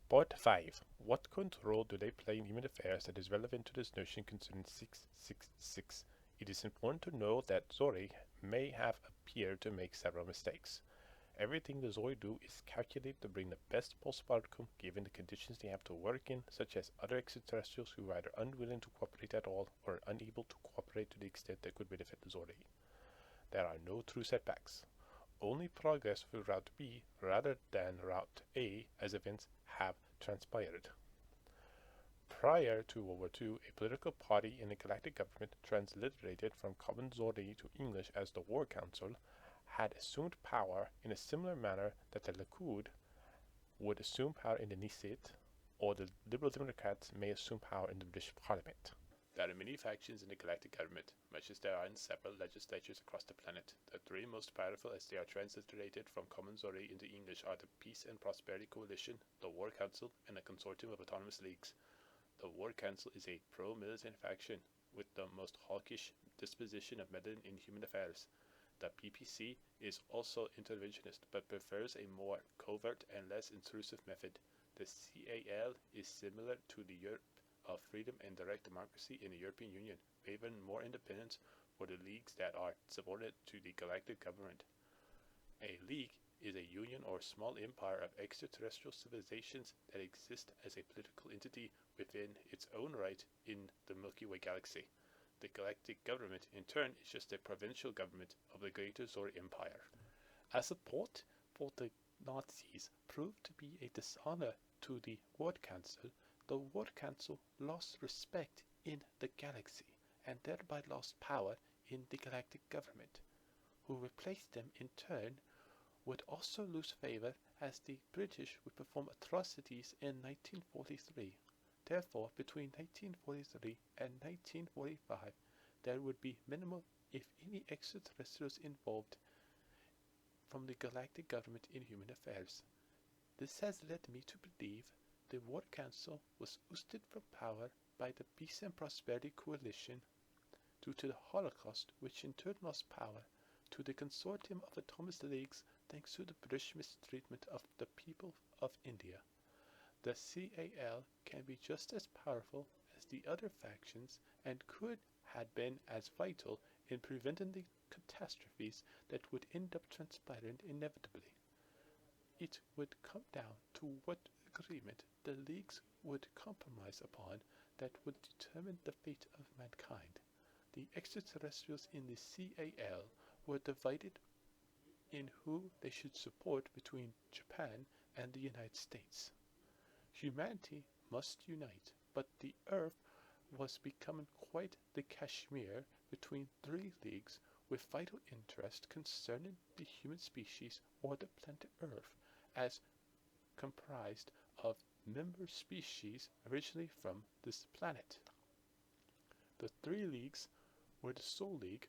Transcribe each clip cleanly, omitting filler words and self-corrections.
Part 5. What current role do they play in human affairs that is relevant to this notion concerning 666? It is important to know that Zhor'i may have appeared to make several mistakes. Everything the Zhor'i do is calculated to bring the best possible outcome given the conditions they have to work in, such as other extraterrestrials who are either unwilling to cooperate at all or unable to cooperate to the extent that could benefit the Zhor'i. There are no true setbacks. Only progress through Route B rather than Route A as events have transpired. Prior to World War II, a political party in the Galactic government, transliterated from Common Zhor'i to English as the War Council, had assumed power in a similar manner that the Likud would assume power in the Knesset, or the Liberal Democrats may assume power in the British Parliament. There are many factions in the Galactic government, much as there are in several legislatures across the planet. The three most powerful as they are transliterated from Common Zhor'i into English are the Peace and Prosperity Coalition, the War Council, and a consortium of autonomous leagues. The War Council is a pro-militant faction with the most hawkish disposition of meddling in human affairs. The PPC is also interventionist but prefers a more covert and less intrusive method. The CAL is similar to the Europe of freedom and direct democracy in the European Union, favoring more independence for the leagues that are subordinate to the Galactic government. A league is a union or small empire of extraterrestrial civilizations that exist as a political entity within its own right in the Milky Way galaxy. The Galactic government, in turn, is just a provincial government of the Greater Zhor'i Empire. As support for the Nazis proved to be a dishonor to the War Council, the War Council lost respect in the galaxy and thereby lost power in the Galactic government, who replaced them in turn would also lose favor as the British would perform atrocities in 1943. Therefore, between 1943 and 1945, there would be minimal, if any, extraterrestrials involved from the Galactic government in human affairs. This has led me to believe the War Council was ousted from power by the Peace and Prosperity Coalition due to the Holocaust, which in turn lost power to the consortium of autonomous leagues thanks to the British mistreatment of the people of India. The CAL can be just as powerful as the other factions and could have been as vital in preventing the catastrophes that would end up transpiring inevitably. It would come down to what agreement the leagues would compromise upon that would determine the fate of mankind. The extraterrestrials in the CAL were divided in who they should support between Japan and the United States. Humanity must unite, but the Earth was becoming quite the Kashmir between three leagues with vital interest concerning the human species or the planet Earth as comprised of member species originally from this planet. The three leagues were the Sol League,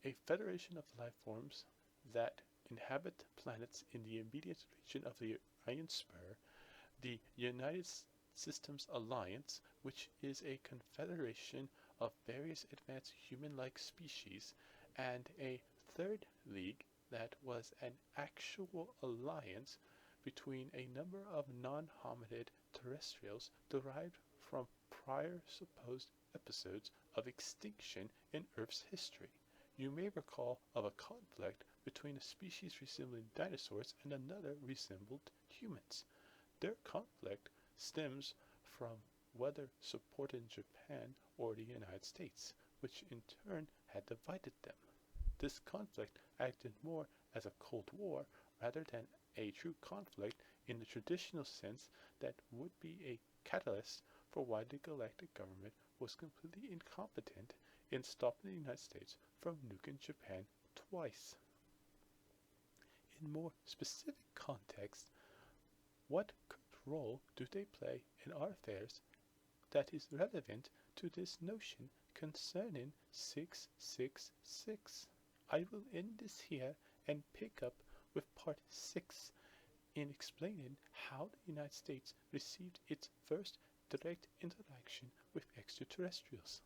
a federation of life forms that inhabit planets in the immediate region of the Orion Spur, the United Systems Alliance, which is a confederation of various advanced human-like species, and a third league that was an actual alliance between a number of non-hominid terrestrials derived from prior supposed episodes of extinction in Earth's history. You may recall of a conflict between a species resembling dinosaurs and another resembled humans. Their conflict stems from whether supporting Japan or the United States, which in turn had divided them. This conflict acted more as a Cold War rather than a true conflict in the traditional sense that would be a catalyst for why the Galactic government was completely incompetent in stopping the United States from nuking Japan twice. In more specific context, what role do they play in our affairs that is relevant to this notion concerning 666? I will end this here and pick up with part 6 in explaining how the United States received its first direct interaction with extraterrestrials.